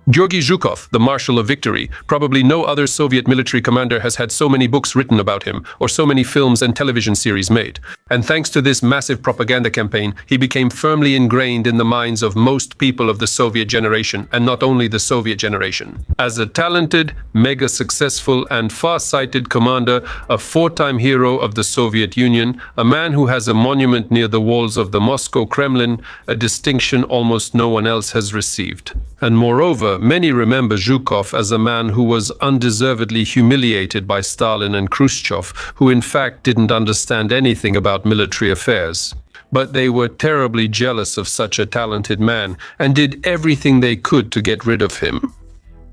Georgy Zhukov, the Marshal of Victory, probably no other Soviet military commander has had so many books written about him, or so many films and television series made. And thanks to this massive propaganda campaign, he became firmly ingrained in the minds of most people of the Soviet generation, and not only the Soviet generation. As a talented, mega-successful and far-sighted commander, a four-time hero of the Soviet Union, a man who has a monument near the walls of the Moscow Kremlin, a distinction almost no one else has received. And moreover, many remember Zhukov as a man who was undeservedly humiliated by Stalin and Khrushchev, who in fact didn't understand anything about military affairs. But they were terribly jealous of such a talented man and did everything they could to get rid of him.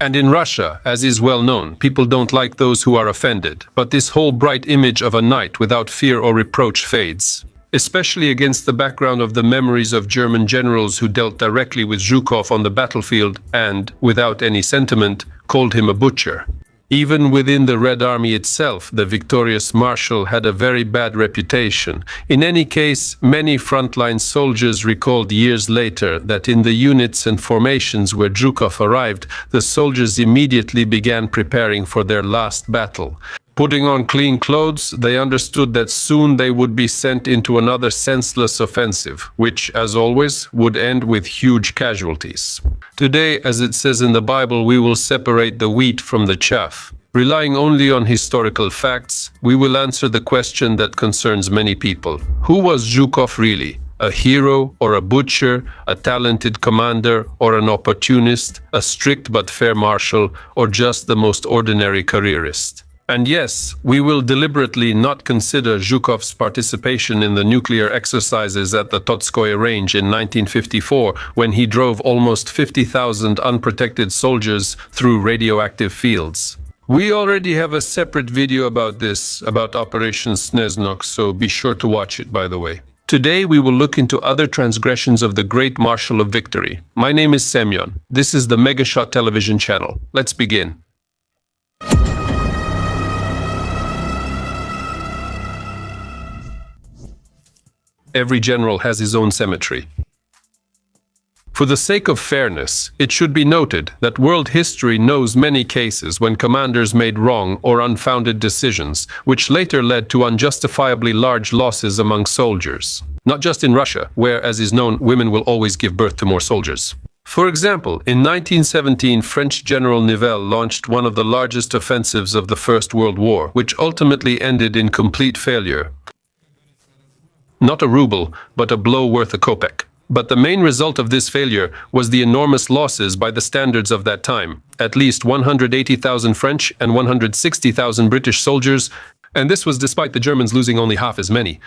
And in Russia, as is well known, people don't like those who are offended, but this whole bright image of a knight without fear or reproach fades. Especially against the background of the memories of German generals who dealt directly with Zhukov on the battlefield and, without any sentiment, called him a butcher. Even within the Red Army itself, the victorious Marshal had a very bad reputation. In any case, many frontline soldiers recalled years later that in the units and formations where Zhukov arrived, the soldiers immediately began preparing for their last battle. Putting on clean clothes, they understood that soon they would be sent into another senseless offensive, which, as always, would end with huge casualties. Today, as it says in the Bible, we will separate the wheat from the chaff. Relying only on historical facts, we will answer the question that concerns many people. Who was Zhukov really? A hero or a butcher, a talented commander or an opportunist, a strict but fair marshal, or just the most ordinary careerist? And yes, we will deliberately not consider Zhukov's participation in the nuclear exercises at the Totskoye Range in 1954, when he drove almost 50,000 unprotected soldiers through radioactive fields. We already have a separate video about this, about Operation Sneznok, so be sure to watch it, by the way. Today we will look into other transgressions of the great Marshal of Victory. My name is Semyon. This is the Megashot television channel. Let's begin. Every general has his own cemetery. For the sake of fairness, it should be noted that world history knows many cases when commanders made wrong or unfounded decisions, which later led to unjustifiably large losses among soldiers. Not just in Russia, where, as is known, women will always give birth to more soldiers. For example, in 1917, French General Nivelle launched one of the largest offensives of the First World War, which ultimately ended in complete failure. Not a ruble, but a blow worth a kopeck. But the main result of this failure was the enormous losses by the standards of that time. At least 180,000 French and 160,000 British soldiers, and this was despite the Germans losing only half as many.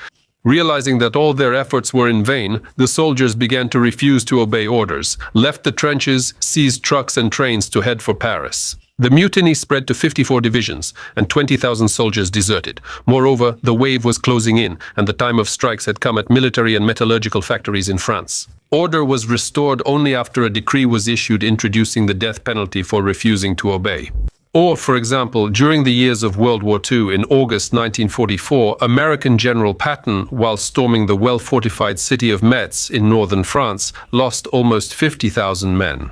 Realizing that all their efforts were in vain, the soldiers began to refuse to obey orders, left the trenches, seized trucks and trains to head for Paris. The mutiny spread to 54 divisions, and 20,000 soldiers deserted. Moreover, the wave was closing in, and the time of strikes had come at military and metallurgical factories in France. Order was restored only after a decree was issued introducing the death penalty for refusing to obey. Or, for example, during the years of World War II, in August 1944, American General Patton, while storming the well-fortified city of Metz in northern France, lost almost 50,000 men.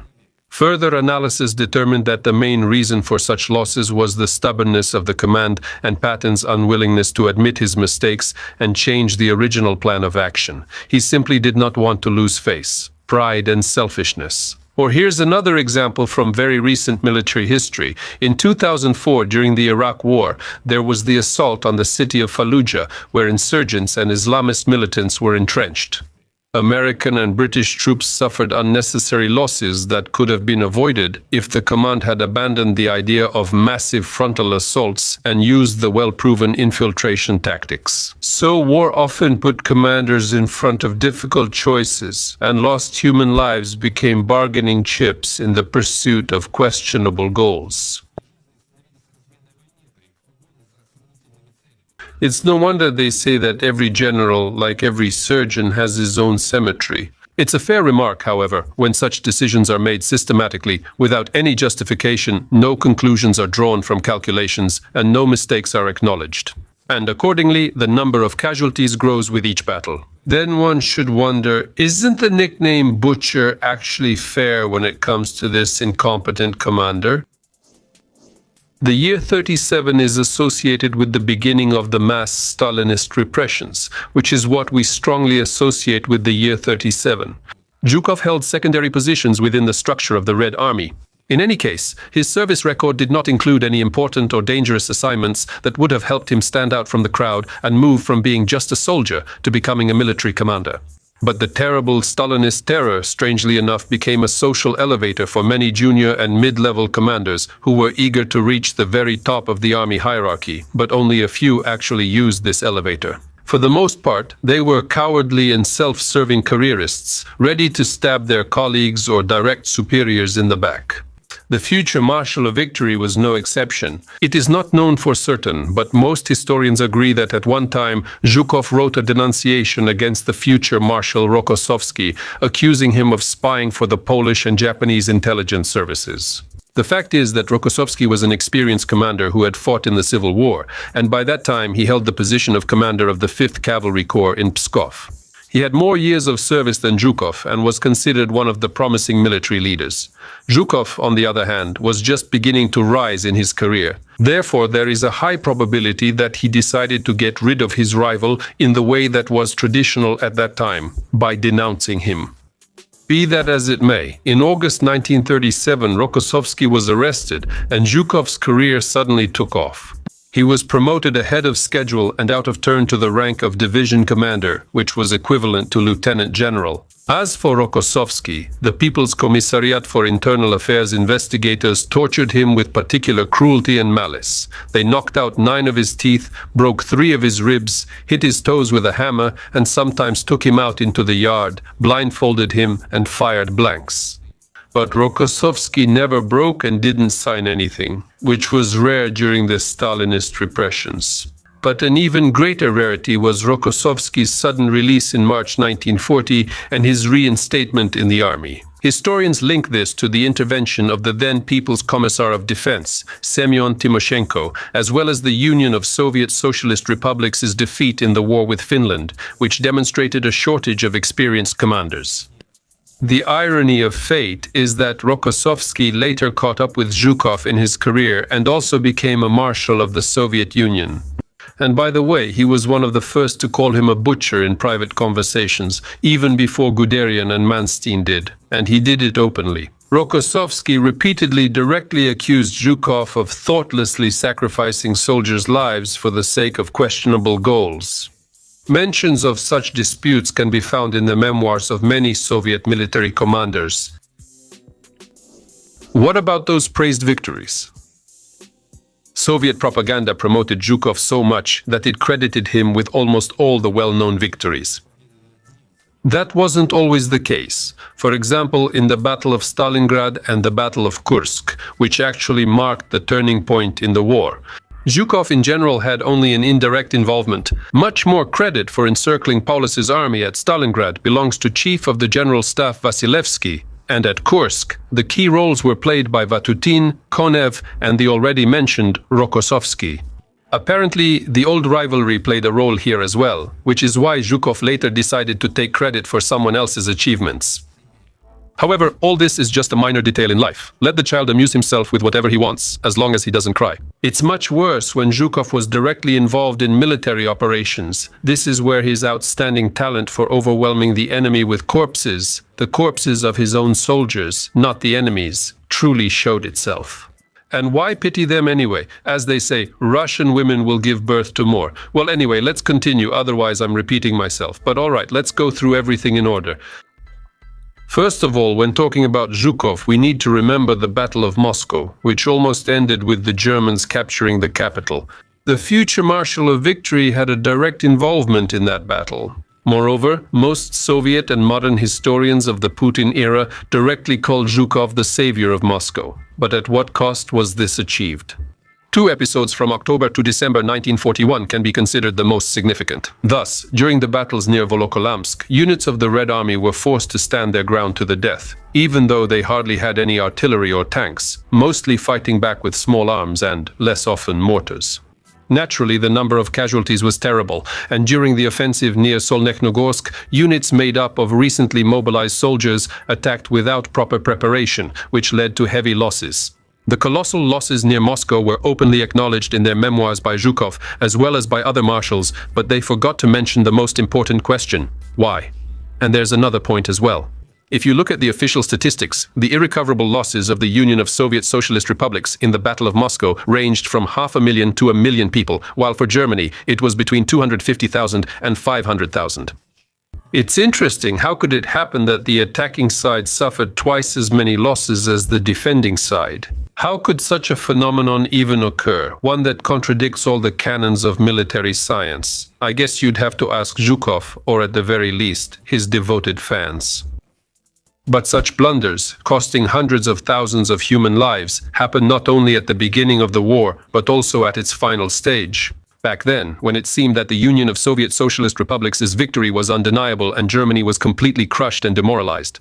Further analysis determined that the main reason for such losses was the stubbornness of the command and Patton's unwillingness to admit his mistakes and change the original plan of action. He simply did not want to lose face, pride and selfishness. Or here's another example from very recent military history. In 2004, during the Iraq War, there was the assault on the city of Fallujah, where insurgents and Islamist militants were entrenched. American and British troops suffered unnecessary losses that could have been avoided if the command had abandoned the idea of massive frontal assaults and used the well-proven infiltration tactics. So war often put commanders in front of difficult choices, and lost human lives became bargaining chips in the pursuit of questionable goals. It's no wonder they say that every general, like every surgeon, has his own cemetery. It's a fair remark, however, when such decisions are made systematically, without any justification, no conclusions are drawn from calculations, and no mistakes are acknowledged. And accordingly, the number of casualties grows with each battle. Then one should wonder, isn't the nickname Butcher actually fair when it comes to this incompetent commander? The year 37 is associated with the beginning of the mass Stalinist repressions, which is what we strongly associate with the year 37. Zhukov held secondary positions within the structure of the Red Army. In any case, his service record did not include any important or dangerous assignments that would have helped him stand out from the crowd and move from being just a soldier to becoming a military commander. But the terrible Stalinist terror, strangely enough, became a social elevator for many junior and mid-level commanders who were eager to reach the very top of the army hierarchy, but only a few actually used this elevator. For the most part, they were cowardly and self-serving careerists, ready to stab their colleagues or direct superiors in the back. The future Marshal of Victory was no exception. It is not known for certain, but most historians agree that at one time Zhukov wrote a denunciation against the future Marshal Rokossovsky, accusing him of spying for the Polish and Japanese intelligence services. The fact is that Rokossovsky was an experienced commander who had fought in the Civil War, and by that time he held the position of commander of the 5th Cavalry Corps in Pskov. He had more years of service than Zhukov and was considered one of the promising military leaders. Zhukov, on the other hand, was just beginning to rise in his career. Therefore, there is a high probability that he decided to get rid of his rival in the way that was traditional at that time, by denouncing him. Be that as it may, in August 1937, Rokossovsky was arrested and Zhukov's career suddenly took off. He was promoted ahead of schedule and out of turn to the rank of division commander, which was equivalent to lieutenant general. As for Rokossovsky, the People's Commissariat for Internal Affairs investigators tortured him with particular cruelty and malice. They knocked out 9 of his teeth, broke 3 of his ribs, hit his toes with a hammer, and sometimes took him out into the yard, blindfolded him, and fired blanks. But Rokossovsky never broke and didn't sign anything, which was rare during the Stalinist repressions. But an even greater rarity was Rokossovsky's sudden release in March 1940 and his reinstatement in the army. Historians link this to the intervention of the then People's Commissar of Defense, Semyon Timoshenko, as well as the Union of Soviet Socialist Republics' defeat in the war with Finland, which demonstrated a shortage of experienced commanders. The irony of fate is that Rokossovsky later caught up with Zhukov in his career and also became a Marshal of the Soviet Union. And by the way, he was one of the first to call him a butcher in private conversations, even before Guderian and Manstein did, and he did it openly. Rokossovsky repeatedly directly accused Zhukov of thoughtlessly sacrificing soldiers' lives for the sake of questionable goals. Mentions of such disputes can be found in the memoirs of many Soviet military commanders. What about those praised victories? Soviet propaganda promoted Zhukov so much that it credited him with almost all the well-known victories. That wasn't always the case. For example, in the Battle of Stalingrad and the Battle of Kursk, which actually marked the turning point in the war, Zhukov in general had only an indirect involvement. Much more credit for encircling Paulus's army at Stalingrad belongs to Chief of the General Staff Vasilevsky, and at Kursk, the key roles were played by Vatutin, Konev, and the already mentioned Rokossovsky. Apparently, the old rivalry played a role here as well, which is why Zhukov later decided to take credit for someone else's achievements. However, all this is just a minor detail in life. Let the child amuse himself with whatever he wants, as long as he doesn't cry. It's much worse when Zhukov was directly involved in military operations. This is where his outstanding talent for overwhelming the enemy with corpses, the corpses of his own soldiers, not the enemy's, truly showed itself. And why pity them anyway? As they say, Russian women will give birth to more. Well, anyway, let's continue, otherwise I'm repeating myself. But all right, let's go through everything in order. First of all, when talking about Zhukov, we need to remember the Battle of Moscow, which almost ended with the Germans capturing the capital. The future Marshal of Victory had a direct involvement in that battle. Moreover, most Soviet and modern historians of the Putin era directly called Zhukov the savior of Moscow. But at what cost was this achieved? 2 episodes from October to December 1941 can be considered the most significant. Thus, during the battles near Volokholamsk, units of the Red Army were forced to stand their ground to the death, even though they hardly had any artillery or tanks, mostly fighting back with small arms and, less often, mortars. Naturally, the number of casualties was terrible, and during the offensive near Solnekhnogorsk, units made up of recently mobilized soldiers attacked without proper preparation, which led to heavy losses. The colossal losses near Moscow were openly acknowledged in their memoirs by Zhukov, as well as by other marshals, but they forgot to mention the most important question: why? And there's another point as well. If you look at the official statistics, the irrecoverable losses of the Union of Soviet Socialist Republics in the Battle of Moscow ranged from 500,000 to 1 million people, while for Germany it was between 250,000 and 500,000. It's interesting, how could it happen that the attacking side suffered twice as many losses as the defending side? How could such a phenomenon even occur, one that contradicts all the canons of military science? I guess you'd have to ask Zhukov, or at the very least, his devoted fans. But such blunders, costing hundreds of thousands of human lives, happened not only at the beginning of the war, but also at its final stage. Back then, when it seemed that the Union of Soviet Socialist Republics' victory was undeniable and Germany was completely crushed and demoralized.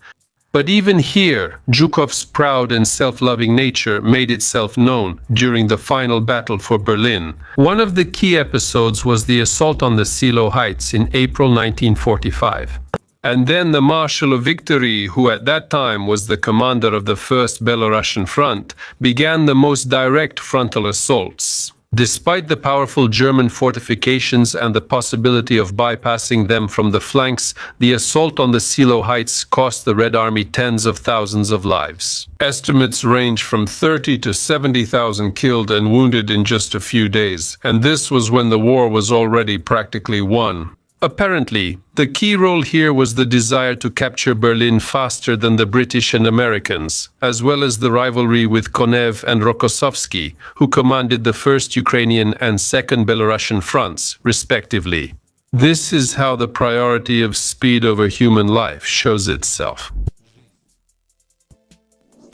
But even here, Zhukov's proud and self-loving nature made itself known during the final battle for Berlin. One of the key episodes was the assault on the Silo Heights in April 1945. And then the Marshal of Victory, who at that time was the commander of the First Belarusian Front, began the most direct frontal assaults. Despite the powerful German fortifications and the possibility of bypassing them from the flanks, the assault on the Silo Heights cost the Red Army tens of thousands of lives. Estimates range from 30 to 70,000 killed and wounded in just a few days, and this was when the war was already practically won. Apparently, the key role here was the desire to capture Berlin faster than the British and Americans, as well as the rivalry with Konev and Rokossovsky, who commanded the First Ukrainian and Second Belarusian fronts, respectively. This is how the priority of speed over human life shows itself.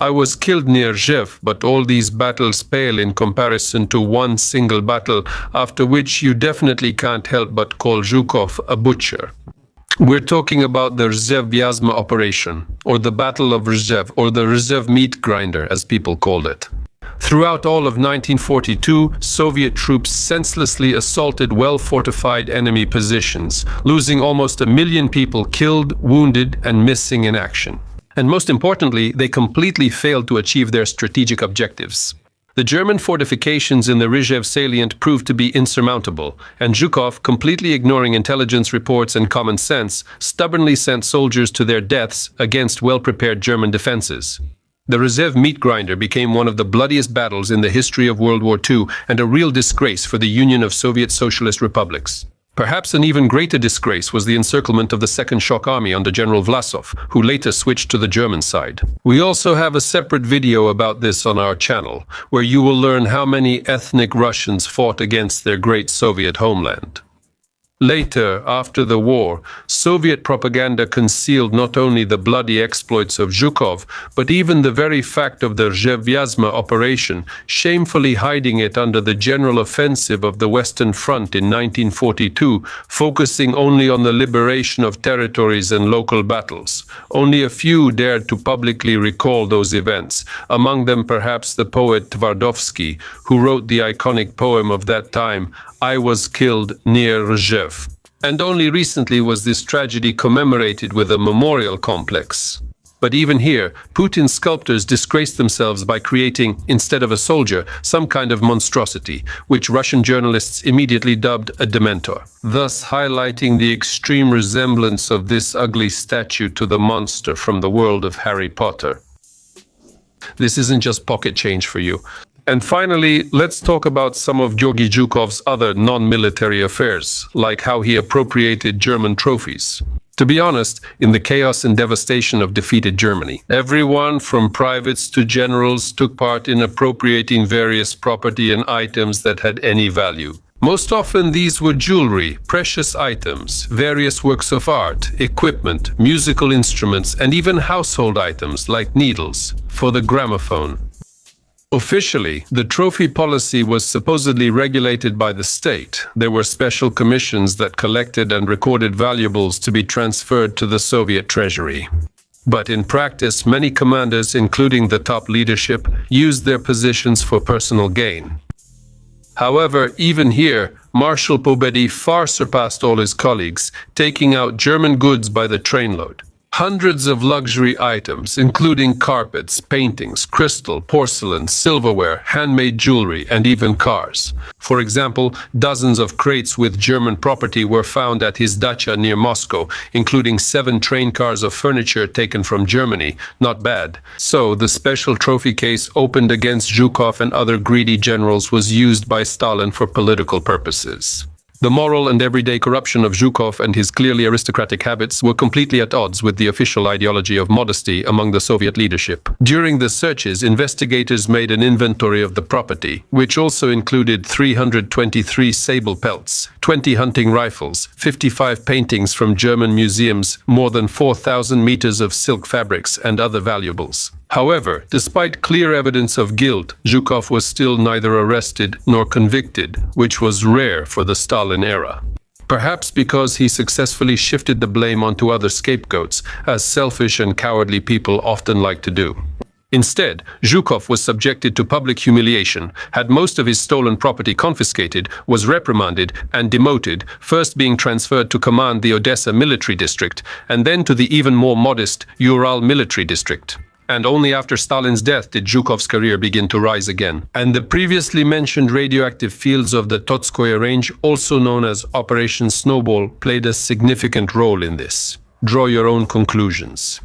I was killed near Rzhev, but all these battles pale in comparison to one single battle, after which you definitely can't help but call Zhukov a butcher. We're talking about the Rzhev Vyazma operation, or the Battle of Rzhev, or the Rzhev meat grinder, as people called it. Throughout all of 1942, Soviet troops senselessly assaulted well-fortified enemy positions, losing almost 1 million people killed, wounded, and missing in action. And most importantly, they completely failed to achieve their strategic objectives. The German fortifications in the Rzhev salient proved to be insurmountable, and Zhukov, completely ignoring intelligence reports and common sense, stubbornly sent soldiers to their deaths against well-prepared German defenses. The Rzhev meat grinder became one of the bloodiest battles in the history of World War II and a real disgrace for the Union of Soviet Socialist Republics. Perhaps an even greater disgrace was the encirclement of the Second Shock Army under General Vlasov, who later switched to the German side. We also have a separate video about this on our channel, where you will learn how many ethnic Russians fought against their great Soviet homeland. Later, after the war, Soviet propaganda concealed not only the bloody exploits of Zhukov, but even the very fact of the Rzhev Vyazma operation, shamefully hiding it under the general offensive of the Western Front in 1942, focusing only on the liberation of territories and local battles. Only a few dared to publicly recall those events, among them perhaps the poet Twardowski, who wrote the iconic poem of that time, I was killed near Rzhev. And only recently was this tragedy commemorated with a memorial complex. But even here, Putin's sculptors disgraced themselves by creating, instead of a soldier, some kind of monstrosity, which Russian journalists immediately dubbed a Dementor, thus highlighting the extreme resemblance of this ugly statue to the monster from the world of Harry Potter. This isn't just pocket change for you. And finally, let's talk about some of Georgy Zhukov's other non-military affairs, like how he appropriated German trophies. To be honest, in the chaos and devastation of defeated Germany, everyone from privates to generals took part in appropriating various property and items that had any value. Most often these were jewelry, precious items, various works of art, equipment, musical instruments, and even household items like needles for the gramophone. Officially, the trophy policy was supposedly regulated by the state. There were special commissions that collected and recorded valuables to be transferred to the Soviet treasury. But in practice, many commanders, including the top leadership, used their positions for personal gain. However, even here, Marshal Pobedi far surpassed all his colleagues, taking out German goods by the trainload. Hundreds of luxury items, including carpets, paintings, crystal, porcelain, silverware, handmade jewelry, and even cars. For example, dozens of crates with German property were found at his dacha near Moscow, including 7 train cars of furniture taken from Germany. Not bad. So, the special trophy case opened against Zhukov and other greedy generals was used by Stalin for political purposes. The moral and everyday corruption of Zhukov and his clearly aristocratic habits were completely at odds with the official ideology of modesty among the Soviet leadership. During the searches, investigators made an inventory of the property, which also included 323 sable pelts, 20 hunting rifles, 55 paintings from German museums, more than 4,000 meters of silk fabrics, and other valuables. However, despite clear evidence of guilt, Zhukov was still neither arrested nor convicted, which was rare for the Stalin era. Perhaps because he successfully shifted the blame onto other scapegoats, as selfish and cowardly people often like to do. Instead, Zhukov was subjected to public humiliation, had most of his stolen property confiscated, was reprimanded and demoted, first being transferred to command the Odessa military district, and then to the even more modest Ural military district. And only after Stalin's death did Zhukov's career begin to rise again. And the previously mentioned radioactive fields of the Totskoye Range, also known as Operation Snowball, played a significant role in this. Draw your own conclusions.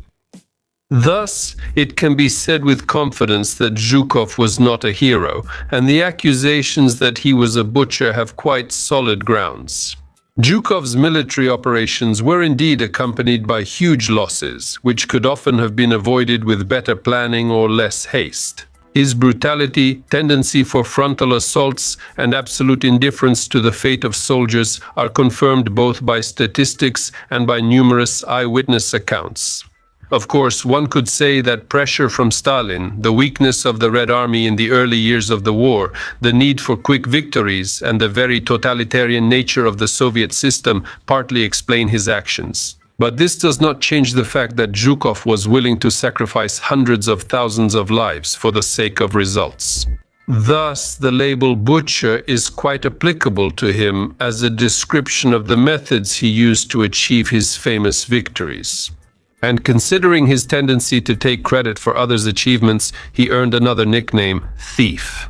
Thus, it can be said with confidence that Zhukov was not a hero, and the accusations that he was a butcher have quite solid grounds. Zhukov's military operations were indeed accompanied by huge losses, which could often have been avoided with better planning or less haste. His brutality, tendency for frontal assaults, and absolute indifference to the fate of soldiers are confirmed both by statistics and by numerous eyewitness accounts. Of course, one could say that pressure from Stalin, the weakness of the Red Army in the early years of the war, the need for quick victories, and the very totalitarian nature of the Soviet system partly explain his actions. But this does not change the fact that Zhukov was willing to sacrifice hundreds of thousands of lives for the sake of results. Thus, the label butcher is quite applicable to him as a description of the methods he used to achieve his famous victories. And considering his tendency to take credit for others' achievements, he earned another nickname, Thief.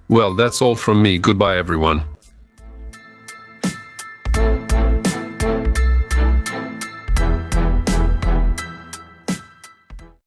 Well, that's all from me. Goodbye, everyone.